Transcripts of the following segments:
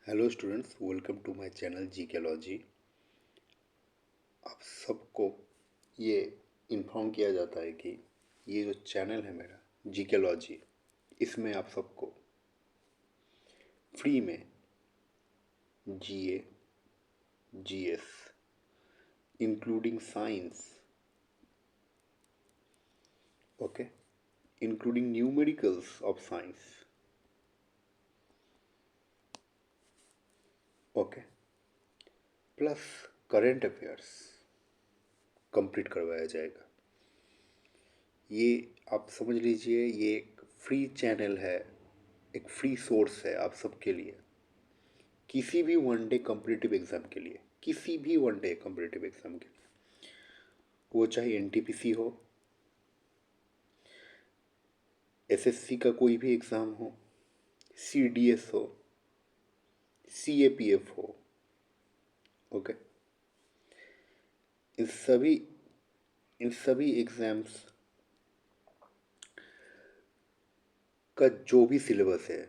Hello students, welcome to my channel GKlogy. आप सबको ये इन्फॉर्म किया जाता है कि ये जो चैनल है मेरा जीकेलॉजी, इसमें आप सबको फ्री में GA, GS, including science, okay, including numericals of science, okay, plus current affairs complete करवाया जाएगा। ये आप समझ लीजिए, ये एक फ्री चैनल है, एक फ्री सोर्स है आप सबके लिए। किसी भी वनडे कॉम्पिटिटिव एग्ज़ाम के लिए, किसी भी वनडे कॉम्पिटिटिव एग्ज़ाम के लिए, वो चाहे एनटीपीसी हो, एसएससी का कोई भी एग्ज़ाम हो, सीडीएस हो, सीएपीएफ हो, ओके, इन सभी एग्ज़ाम्स का जो भी सिलेबस है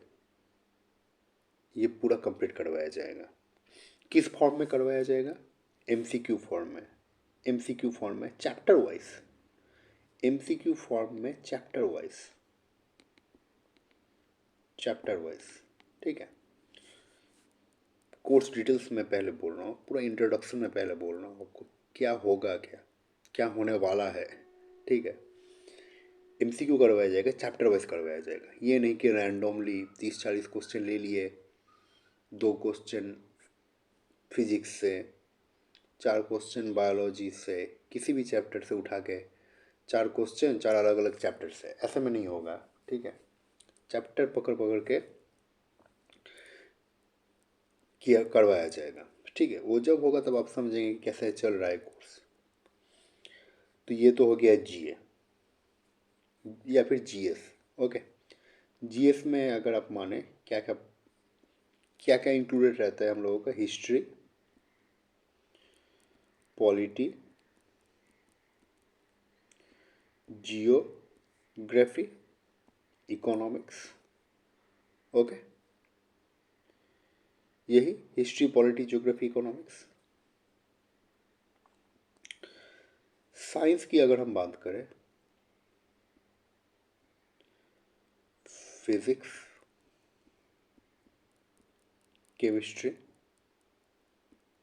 ये पूरा कंप्लीट करवाया जाएगा। किस फॉर्म में करवाया जाएगा? एमसीक्यू फॉर्म में। एमसीक्यू फॉर्म में चैप्टर वाइज, एमसीक्यू फॉर्म में चैप्टर वाइज, चैप्टर वाइज, ठीक है। कोर्स डिटेल्स में पहले बोल रहा हूँ, पूरा इंट्रोडक्शन में पहले बोल रहा हूँ आपको क्या होगा, क्या क्या होने वाला है, ठीक है। एमसीक्यू करवाया जाएगा, चैप्टर वाइज करवाया जाएगा। ये नहीं कि रैंडमली 30-40 क्वेश्चन ले लिए, 2 क्वेश्चन फिजिक्स से, 4 क्वेश्चन बायोलॉजी से, किसी भी चैप्टर से उठा के 4 क्वेश्चन 4 अलग अलग चैप्टर से, ऐसे में नहीं होगा, ठीक है। चैप्टर पकड़ पकड़ के किया करवाया जाएगा, ठीक है। वो जब होगा तब आप समझेंगे कि कैसे चल रहा है कोर्स। तो ये तो हो गया जीए या फिर जीएस, ओके। जीएस में अगर आप माने क्या क्या क्या क्या इंक्लूडेड रहता है हम लोगों का? History, polity, geography, economics, okay. यही history, polity, geography, economics. Science की अगर हम बात करें, फिजिक्स, केमिस्ट्री,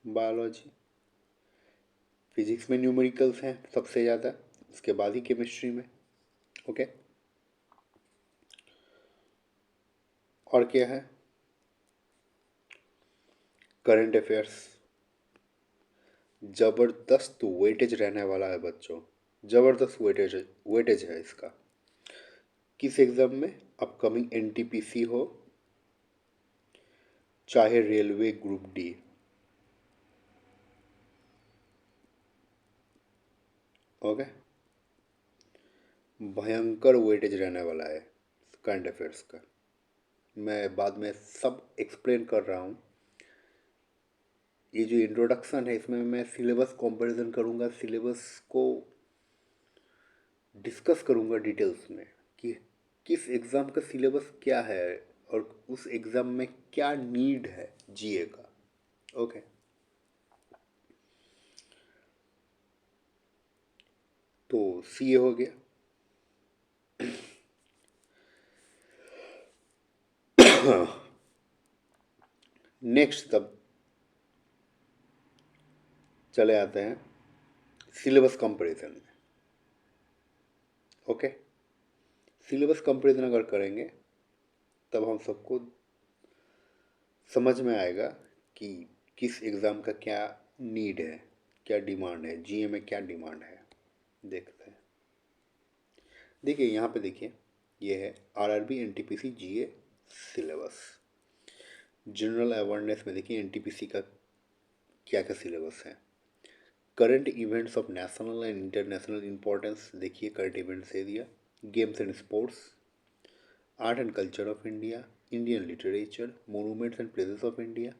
बायोलॉजी। फिजिक्स में न्यूमेरिकल्स हैं सबसे ज़्यादा, उसके बाद ही केमिस्ट्री में, ओके। और क्या है? करंट अफेयर्स, ज़बरदस्त वेटेज रहने वाला है बच्चों, ज़बरदस्त वेटेज है इसका। किस एग्ज़ाम में? अपकमिंग एनटीपीसी हो, चाहे रेलवे ग्रुप डी, ओके। भयंकर वेटेज रहने वाला है करंट अफेयर्स का। मैं बाद में सब एक्सप्लेन कर रहा हूँ। ये जो इंट्रोडक्शन है इसमें मैं सिलेबस कंपैरिजन करूँगा, सिलेबस को डिस्कस करूँगा डिटेल्स में कि किस एग्ज़ाम का सिलेबस क्या है और उस एग्ज़ाम में क्या नीड है जीए का, ओके। तो सीए हो गया। नेक्स्ट तब चले आते हैं सिलेबस कंपैरिजन में, ओके। सिलेबस कंपैरिजन अगर करेंगे तब हम सबको समझ में आएगा कि किस एग्ज़ाम का क्या नीड है, क्या डिमांड है, जीए में क्या डिमांड है। देखते हैं, देखिए यहाँ पे देखिए, ये है RRB NTPC GA syllabus. General awareness में देखिए एनटीपीसी का क्या क्या सिलेबस है। Current events of national and international importance, देखिए करंट इवेंट्स दे दिया। Games and sports, art and culture of India, Indian literature, monuments and places of India,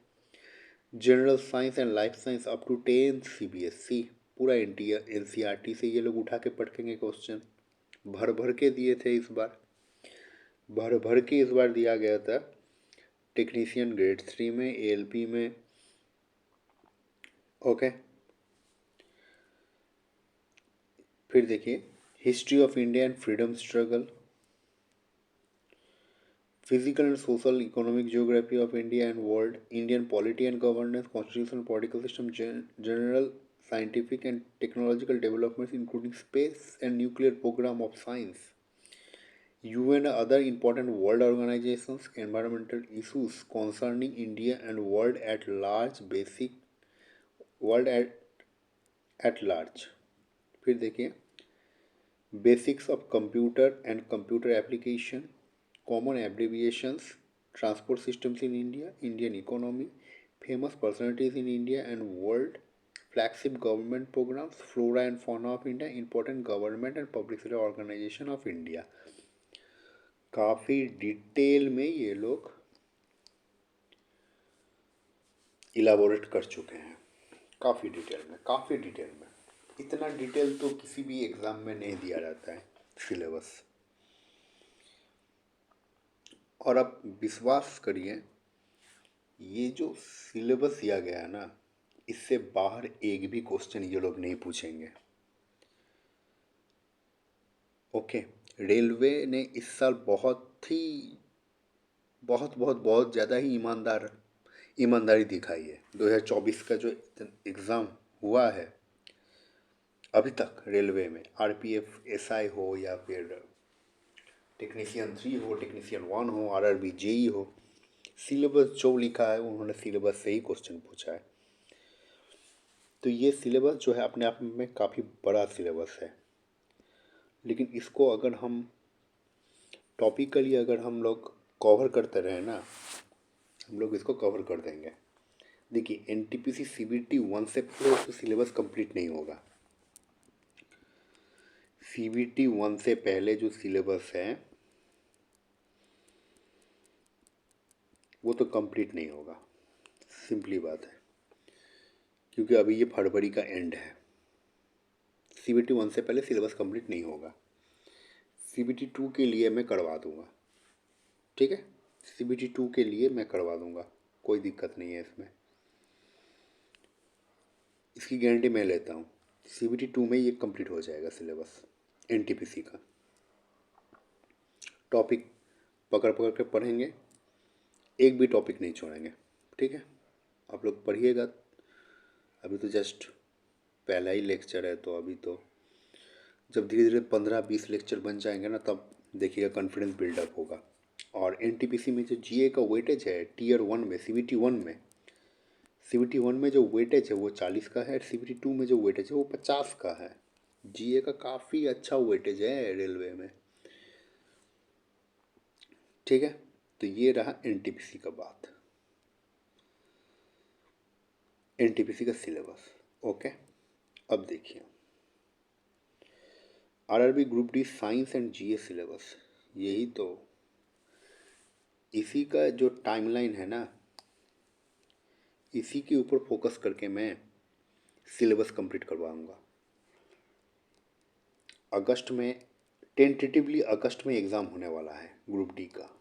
general science and life science up to 10th CBSE. पूरा India NCERT से ये लोग उठा के पटकेंगे question, भर भर के दिए थे इस बार, भर भर के इस बार दिया गया था। टेक्नीशियन ग्रेड 3 में, एएलपी में। ओके, फिर देखिए history of India and freedom struggle, physical and social economic geography of India and world, Indian polity and governance, constitution political system, general scientific and technological developments including space and nuclear program of science, UN and other important world organizations, environmental issues concerning India and world at large, basic world at large। फिर देखिए basics of computer and computer application, common abbreviations, transport systems in India, Indian economy, famous personalities in India and world, flagship government programmes, flora and fauna of India, important government and public sector organisation of India. काफ़ी detail में ये लोग elaborate कर चुके हैं, काफ़ी detail में। इतना डिटेल तो किसी भी एग्ज़ाम में नहीं दिया जाता है सिलेबस। और अब विश्वास करिए ये जो सिलेबस दिया गया है ना, इससे बाहर एक भी क्वेश्चन ये लोग नहीं पूछेंगे। ओके, रेलवे ने इस साल बहुत ज़्यादा ही ईमानदारी दिखाई है। 2024 का जो एग्ज़ाम हुआ है अभी तक रेलवे में, आरपीएफ एसआई हो या फिर टेक्नीशियन 3 हो, टेक्नीशियन 1 हो, आरआरबी जेई हो, सिलेबस जो लिखा है उन्होंने सिलेबस से ही क्वेश्चन पूछा है। तो ये सिलेबस जो है अपने आप में काफ़ी बड़ा सिलेबस है, लेकिन इसको अगर हम टॉपिकली अगर हम लोग कवर करते रहे ना, हम लोग इसको कवर कर देंगे। देखिए एनटीपीसी सीबीटी 1 से पहले उसका सिलेबस कंप्लीट नहीं होगा। सीबीटी 1 से पहले जो सिलेबस है वो तो कंप्लीट नहीं होगा, सिंपली बात है, क्योंकि अभी ये फरवरी का एंड है। सीबीटी 1 से पहले सिलेबस कंप्लीट नहीं होगा। सीबीटी 2 के लिए मैं करवा दूंगा, ठीक है, सीबीटी 2 के लिए मैं करवा दूंगा, कोई दिक्कत नहीं है इसमें, इसकी गारंटी मैं लेता हूँ। सीबीटी 2 में ये कंप्लीट हो जाएगा सिलेबस एनटीपीसी का। टॉपिक पकड़ पकड़ के पढ़ेंगे, एक भी टॉपिक नहीं छोड़ेंगे, ठीक है। आप लोग पढ़िएगा, अभी तो जस्ट पहला ही लेक्चर है, तो अभी तो जब धीरे धीरे 15-20 लेक्चर बन जाएंगे ना, तब देखिएगा कॉन्फिडेंस बिल्डअप होगा। और एनटीपीसी में जो जीए का वेटेज है टीयर 1 में, सीबीटी 1 में जो वेटेज है वो 40 का है, सीबीटी 2 में जो वेटेज है वो 50 का है। जीए का काफ़ी अच्छा वेटेज है रेलवे में, ठीक है। तो ये रहा एनटीपीसी का बात, एनटीपीसी का सिलेबस। ओके, अब देखिए RRB group D science and GA syllabus, यही तो इसी का जो टाइमलाइन है ना, इसी के ऊपर फोकस करके मैं सिलेबस कंप्लीट करवाऊंगा। अगस्त में, टेंटेटिवली अगस्त में एग्ज़ाम होने वाला है ग्रुप डी का,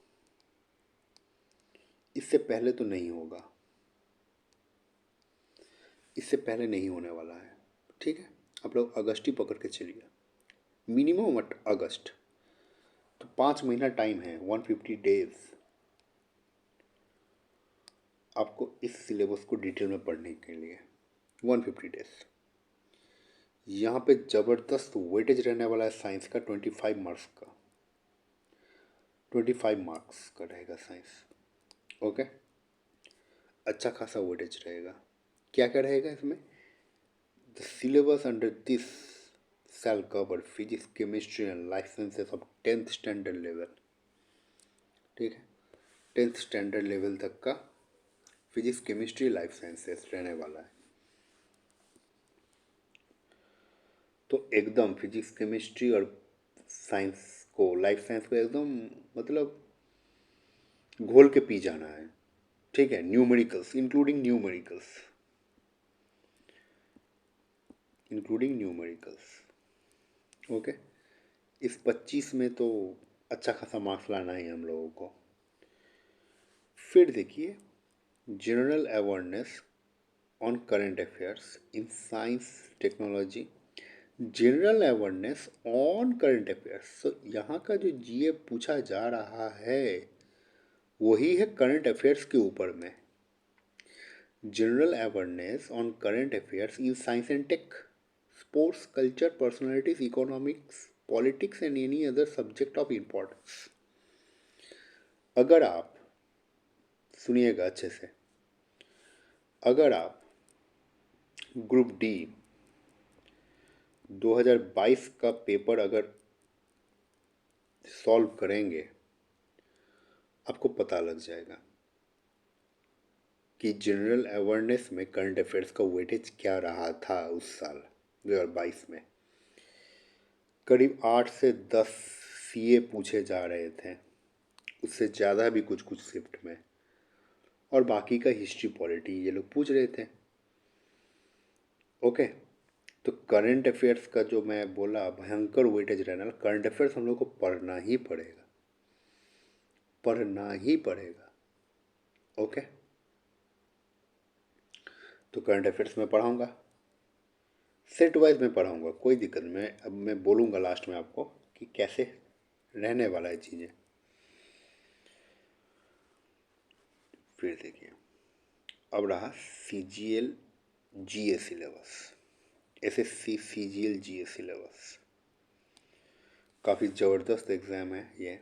इससे पहले तो नहीं होगा, इससे पहले नहीं होने वाला है, ठीक है। आप लोग अगस्त ही पकड़ के चलिए, मिनिमम अगस्त, तो 5 महीना टाइम है, 150 डेज आपको इस सिलेबस को डिटेल में पढ़ने के लिए, 150 डेज। यहाँ पे ज़बरदस्त वेटेज रहने वाला है साइंस का, 25 मार्क्स का, 25 मार्क्स का रहेगा साइंस। ओके, अच्छा खासा वेटेज रहेगा। क्या क्या रहेगा इसमें? The syllabus under this shall cover physics, chemistry and life sciences of 10th standard level, ठीक है, 10th स्टैंडर्ड लेवल तक का फिजिक्स, केमिस्ट्री, लाइफ साइंसेस रहने वाला है। तो एकदम फिजिक्स, केमिस्ट्री और साइंस को, लाइफ साइंस को एकदम मतलब घोल के पी जाना है, ठीक है। Numericals, including numericals, okay. इस 25 में तो अच्छा खासा मार्क्स लाना है हम लोगों को। फिर देखिए, general awareness on current affairs in science technology, general awareness on current affairs. तो यहाँ का जो जीए पूछा जा रहा है वही है करंट अफेयर्स के ऊपर में। General awareness on current affairs in science and tech, sports, culture, personalities, economics, politics and any other subject of importance. अगर आप सुनिएगा अच्छे से, अगर आप ग्रुप डी 2022 का पेपर अगर सॉल्व करेंगे, आपको पता लग जाएगा कि जनरल अवेयरनेस में करंट अफेयर्स का वेटेज क्या रहा था उस साल 2022 में। करीब 8 से 10 सीए पूछे जा रहे थे, उससे ज़्यादा भी कुछ कुछ शिफ्ट में, और बाकी का हिस्ट्री, पॉलिटी ये लोग पूछ रहे थे। ओके, तो करंट अफेयर्स का जो मैं बोला भयंकर वेटेज रहना, करंट अफेयर्स हम लोग को पढ़ना ही पड़ेगा, पढ़ना ही पड़ेगा। ओके, तो करंट अफेयर्स में पढ़ाऊँगा, सेट वाइज में पढ़ाऊँगा, कोई दिक्कत नहीं। अब मैं बोलूँगा लास्ट में आपको कि कैसे रहने वाला है चीज़ें। फिर देखिए, अब रहा सीजीएल जीए सिलेबस, एसएससी सीजीएल जीए सिलेबस। काफ़ी ज़बरदस्त एग्ज़ाम है ये,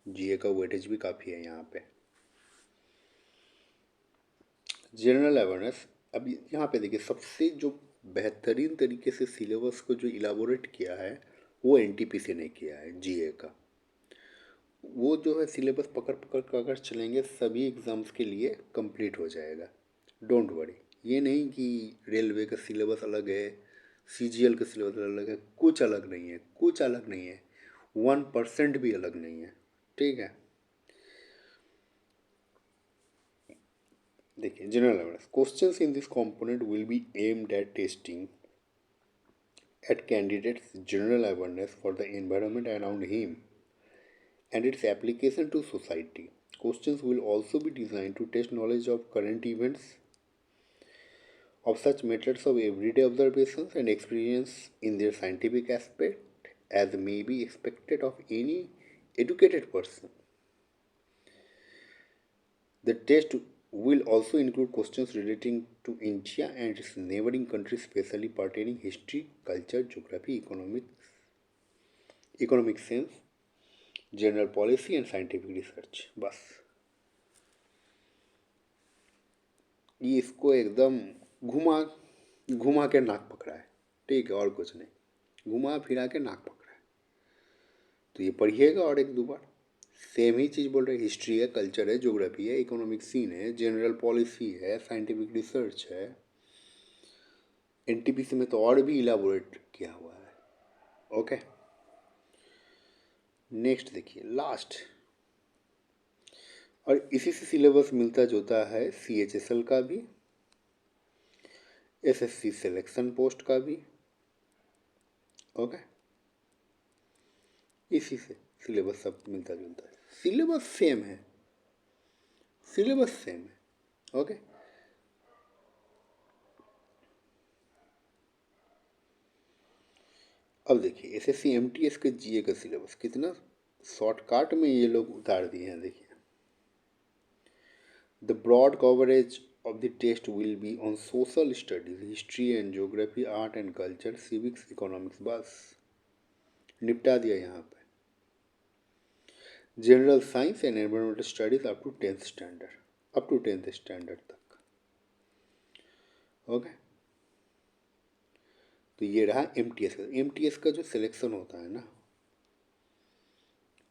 जीए का वेटेज भी काफ़ी है यहाँ पे। जनरल अवेयरनेस, अब यहाँ पे देखिए, सबसे जो बेहतरीन तरीके से सिलेबस को जो इलाबोरेट किया है वो एनटीपीसी ने किया है जीए का। वो जो है सिलेबस पकड़ पकड़ कर अगर चलेंगे सभी एग्ज़ाम्स के लिए कंप्लीट हो जाएगा, डोंट वरी। ये नहीं कि रेलवे का सिलेबस अलग है, सीजीएल का सिलेबस अलग है, कुछ अलग नहीं है, कुछ अलग नहीं है, 1% भी अलग नहीं है, ठीक है। देखिए, general awareness questions in this component will be aimed at testing at candidates' general awareness for the environment around him and its application to society. Questions will also be designed to test knowledge of current events, of such methods of everyday observations and experience in their scientific aspect as may be expected of any educated person. The test will also include questions relating to India and its neighboring countries, especially pertaining history, culture, geography, economic sense, general policy and scientific research. बस ये इसको एकदम घुमा घुमा के नाक पकड़ा है, ठीक है, और कुछ नहीं, घुमा फिरा के नाक पकड़ा है। तो ये पढ़िएगा और एक दो बार, सेम ही चीज़ बोल रहे हैं। हिस्ट्री है, कल्चर है, ज्योग्राफी है, इकोनॉमिक सीन है, जनरल पॉलिसी है, साइंटिफिक रिसर्च है। एनटीपीसी में तो और भी इलाबोरेट किया हुआ है। ओके, नेक्स्ट देखिए, लास्ट, और इसी से सिलेबस मिलता जुलता है सीएचएसएल का भी, एसएससी सिलेक्शन पोस्ट का भी। ओके, इसी से सिलेबस सब मिलता जुलता है, सिलेबस सेम है, सिलेबस सेम है। ओके, अब देखिए एसएससी एमटीएस के जीए का सिलेबस कितना शॉर्टकट में ये लोग उतार दिए हैं। देखिए, the broad coverage of the test will be on social studies, history and geography, art and culture, civics, economics। बस निपटा दिया यहाँ पे। General science and environmental studies up to 10th standard, up to 10th standard तक। Okay, तो ये रहा MTS का। एमटीएस का जो सिलेक्शन होता है ना,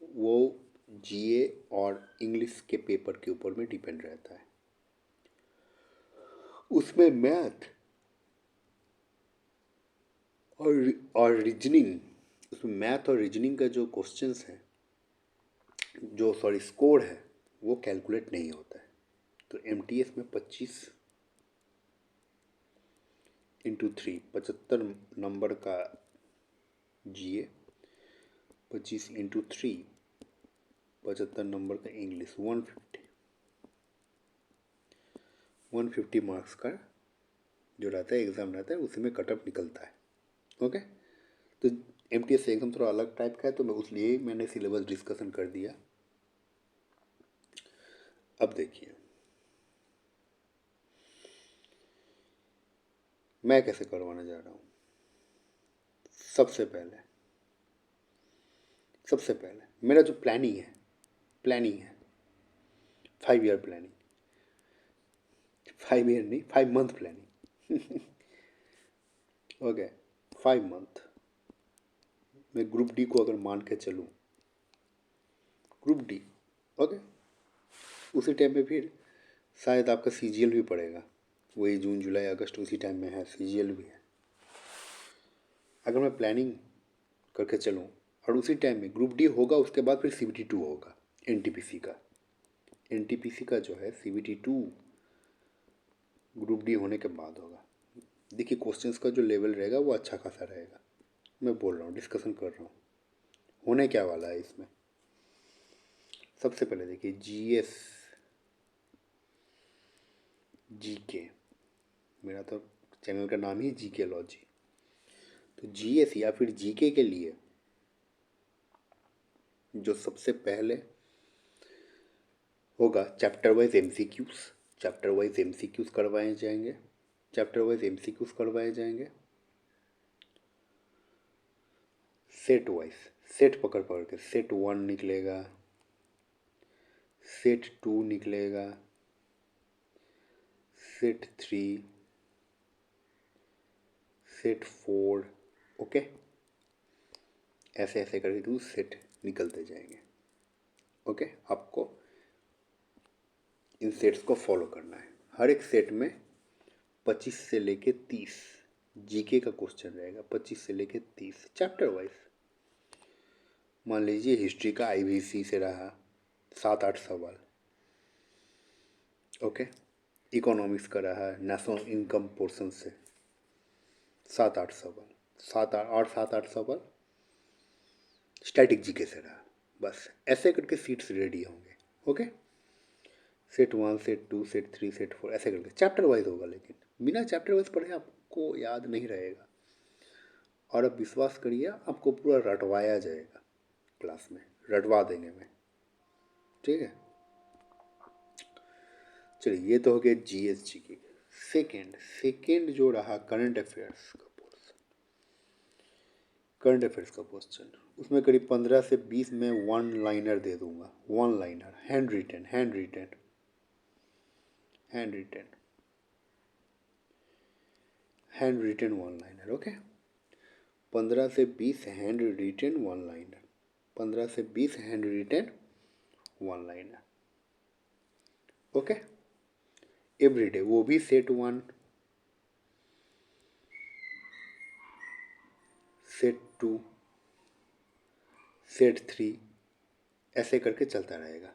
वो जीए और इंग्लिश के पेपर के ऊपर में डिपेंड रहता है। उसमें मैथ और रीजनिंग, उसमें मैथ और रीजनिंग का जो क्वेश्चंस है, जो सॉरी स्कोर है, वो कैलकुलेट नहीं होता है। तो एमटीएस में 25 इंटू 3, 75 नंबर का जीए, 25 इंटू 3, 75 नंबर का इंग्लिश, 150। 150 मार्क्स का जो रहता है एग्ज़ाम रहता है, उसी में कट ऑफ निकलता है। ओके, तो एमटीएस एग्ज़ाम थोड़ा अलग टाइप का है, तो मैं उसलिए मैंने सिलेबस डिस्कशन कर दिया। अब देखिए मैं कैसे करवाने जा रहा हूँ। सबसे पहले मेरा जो प्लानिंग है 5 ईयर प्लानिंग, 5 ईयर नहीं, 5 मंथ प्लानिंग। ओके, 5 मंथ मैं ग्रुप डी को अगर मान के चलूँ, ग्रुप डी, ओके, उसी टाइम पे फिर शायद आपका सीजीएल भी पड़ेगा, वही जून जुलाई अगस्त उसी टाइम में है, सीजीएल भी है। अगर मैं प्लानिंग करके चलूँ और उसी टाइम में ग्रुप डी होगा, उसके बाद फिर सीबीटी 2 होगा एनटीपीसी का जो है सीबीटी 2 ग्रुप डी होने के बाद होगा। देखिए क्वेश्चंस का जो लेवल रहेगा वो अच्छा खासा रहेगा, मैं बोल रहा हूँ, डिस्कशन कर रहा हूँ होने क्या वाला है इसमें। सबसे पहले देखिए जीएस जीके, मेरा तो चैनल का नाम ही जीके लॉजी। तो जीएस या फिर जीके के लिए जो सबसे पहले होगा चैप्टर वाइज एमसीक्यूज करवाए जाएंगे। सेट वाइज, सेट पकड़ पकड़ के सेट 1 निकलेगा, सेट 2 निकलेगा, सेट 3, सेट 4, ओके, ऐसे ऐसे करके क्यों सेट निकलते जाएंगे। ओके, आपको इन सेट्स को फॉलो करना है। हर एक सेट में 25 से लेके 30 जीके का क्वेश्चन रहेगा, 25 से लेके 30 चैप्टर वाइज। मान लीजिए हिस्ट्री का आईवीसी से रहा 7-8 सवाल, ओके, इकोनॉमिक्स का रहा नेशनल इनकम पोर्शन से 7-8 सवाल, 7-8 सवाल स्टैटिक जीके से रहा, बस ऐसे करके सीट्स रेडी होंगे। Okay, set 1, set 2, set 3, set 4, ऐसे करके चैप्टर वाइज होगा, लेकिन बिना चैप्टर वाइज पढ़े आपको याद नहीं रहेगा। और अब विश्वास करिए आपको पूरा रटवाया जाएगा, क्लास में रटवा देंगे मैं, ठीक है। चलिए ये तो हो गया जीएस जीके। सेकेंड जो रहा करंट अफेयर्स का क्वेश्चन, उसमें करीब 15 से 20 में 1 लाइनर दे दूंगा, 1 liner handwritten handwritten 1 liner, okay. 15 से 20 हैंड रिटन 1 लाइनर, 15 से 20 handwritten 1 liner, okay, everyday, वो भी सेट 1, सेट 2, सेट 3, ऐसे करके चलता रहेगा।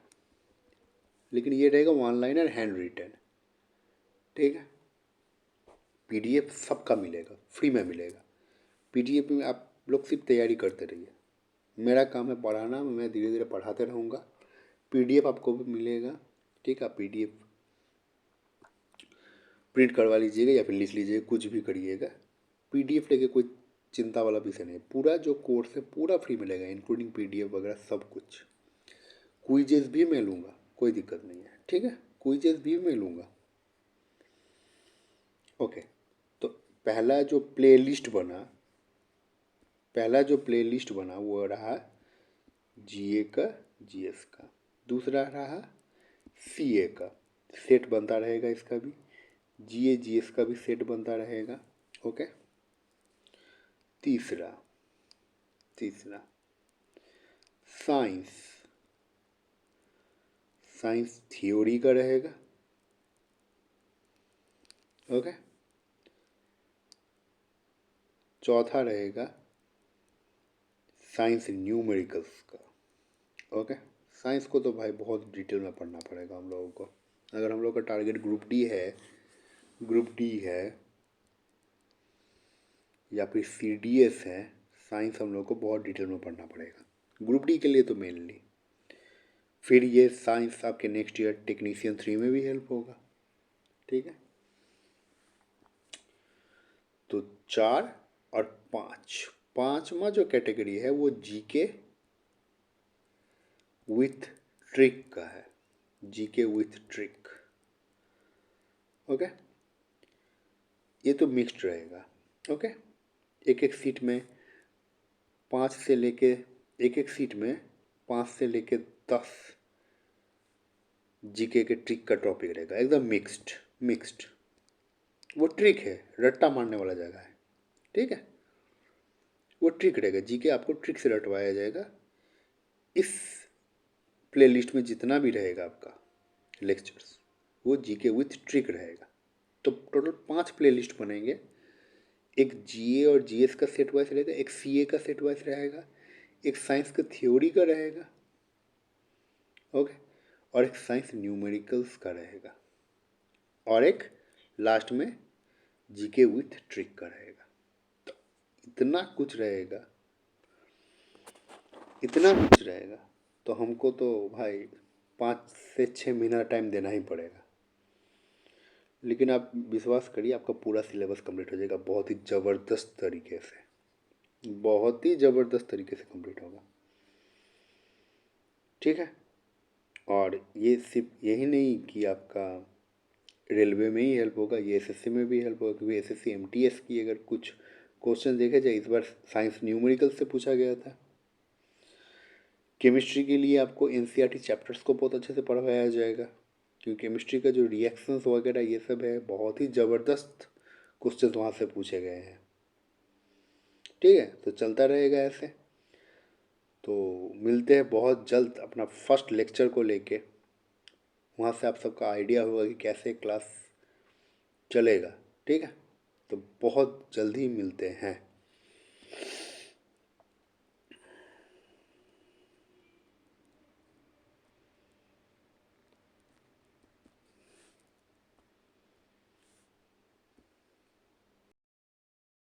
लेकिन ये रहेगा 1 लाइनर हैंड रिटन, ठीक है। पीडीएफ सबका मिलेगा, फ्री में मिलेगा। पीडीएफ में आप लोग सिर्फ तैयारी करते रहिए, मेरा काम है पढ़ाना, मैं धीरे धीरे पढ़ाते रहूँगा। पीडीएफ आपको भी मिलेगा, ठीक है। पीडीएफ प्रिंट करवा लीजिएगा या फिर लिख लीजिएगा, कुछ भी करिएगा। पीडीएफ लेके कोई चिंता वाला विषय नहीं, पूरा जो कोर्स है पूरा फ्री मिलेगा, इंक्लूडिंग पीडीएफ वगैरह सब कुछ। क्विजेस भी मैं लूँगा, कोई दिक्कत नहीं है, ठीक है, क्विजेस भी मैं लूँगा, ओके। तो पहला जो प्लेलिस्ट बना वो रहा जीए का, जीएस का। दूसरा रहा सीए का, सेट बनता रहेगा, इसका भी जीए जीएस का भी सेट बनता रहेगा, ओके। तीसरा साइंस थ्योरी का रहेगा, ओके। चौथा रहेगा साइंस न्यूमेरिकल्स का, ओके। साइंस को तो भाई बहुत डिटेल में पढ़ना पड़ेगा हम लोगों को, अगर हम लोग का टारगेट ग्रुप डी है या फिर सीडीएस है, साइंस हम लोग को बहुत डिटेल में पढ़ना पड़ेगा ग्रुप डी के लिए तो मेनली। फिर ये साइंस आपके नेक्स्ट ईयर टेक्नीशियन 3 में भी हेल्प होगा, ठीक है। तो 4 और 5, पांचवा जो कैटेगरी है वो जीके विथ ट्रिक का है, जीके विथ ट्रिक। ओके, ये तो मिक्स्ड रहेगा। ओके, एक एक सीट में 5 से लेके, एक एक सीट में 5 से लेके 10 जीके के ट्रिक का टॉपिक रहेगा, एकदम मिक्स्ड। मिक्स्ड वो ट्रिक है, रट्टा मारने वाला जगह है, ठीक है। वो ट्रिक रहेगा, जीके आपको ट्रिक से रटवाया जाएगा। इस प्लेलिस्ट में जितना भी रहेगा आपका लेक्चर्स, वो जीके विथ ट्रिक रहेगा। तो टोटल 5 प्लेलिस्ट बनेंगे। एक जीए और जीएस का सेट वाइज रहेगा, एक सीए का सेट वाइज रहेगा, एक साइंस का थ्योरी का रहेगा, ओके, और एक साइंस न्यूमेरिकल्स का रहेगा, और एक लास्ट में जीके विथ ट्रिक का रहेगा। तो इतना कुछ रहेगा, इतना कुछ रहेगा, तो हमको तो भाई 5 से 6 महीना टाइम देना ही पड़ेगा। लेकिन आप विश्वास करिए, आपका पूरा सिलेबस कंप्लीट हो जाएगा, बहुत ही ज़बरदस्त तरीके से, बहुत ही ज़बरदस्त तरीके से कंप्लीट होगा, ठीक है। और ये सिर्फ यही नहीं कि आपका रेलवे में ही हेल्प होगा, ये एसएससी में भी हेल्प होगा, क्योंकि एसएससी एमटीएस की अगर कुछ क्वेश्चन देखे जाए, इस बार साइंस न्यूमेरिकल से पूछा गया था। केमिस्ट्री के लिए आपको एनसीईआरटी चैप्टर्स को बहुत अच्छे से पढ़ाया जाएगा, क्योंकि केमिस्ट्री का जो रिएक्शंस वगैरह ये सब है, बहुत ही ज़बरदस्त क्वेश्चन वहाँ से पूछे गए हैं, ठीक है। तो चलता रहेगा ऐसे। तो मिलते हैं बहुत जल्द अपना फर्स्ट लेक्चर को लेके, वहाँ से आप सबका आइडिया होगा कि कैसे क्लास चलेगा, ठीक है। तो बहुत जल्द ही मिलते हैं।